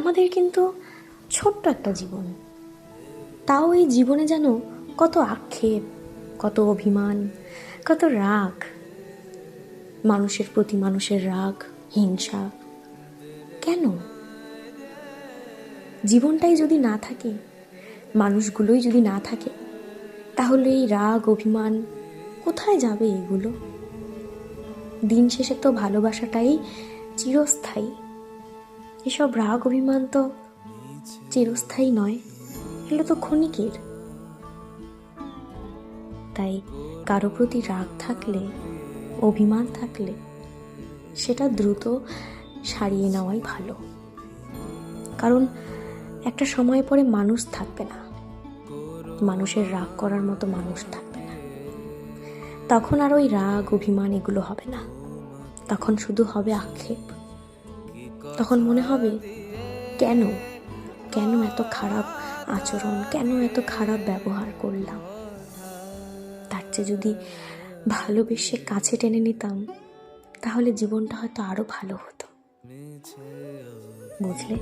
আমাদের কিন্তু ছোট্ট একটা জীবন, তাও এই জীবনে যেন কত আক্ষেপ, কত অভিমান, কত রাগ, মানুষের প্রতি মানুষের রাগ, হিংসা। কেন? জীবনটাই যদি না থাকে, মানুষগুলোই যদি না থাকে, তাহলে এই রাগ অভিমান কোথায় যাবে? এগুলো দিন শেষে তো ভালোবাসাটাই চিরস্থায়ী। এসব রাগ অভিমান তো চিরস্থায়ী নয়, এগুলো তো ক্ষণিকের। তাই কারো প্রতি রাগ থাকলে, অভিমান থাকলে সেটা দ্রুত সারিয়ে নেওয়াই ভালো। কারণ একটা সময় পরে মানুষ থাকবে না, মানুষের রাগ করার মতো মানুষ থাকবে না। তখন আর ওই রাগ অভিমান এগুলো হবে না, তখন শুধু হবে আক্ষেপ। তখন মনে হবে কেন কেন এত খারাপ আচরণ, কেন এত খারাপ ব্যবহার করলাম। তার চেয়ে যদি ভালোবেসে কাছে টেনে নিতাম, তাহলে জীবনটা হয়তো আরো ভালো হতো। বুঝলে?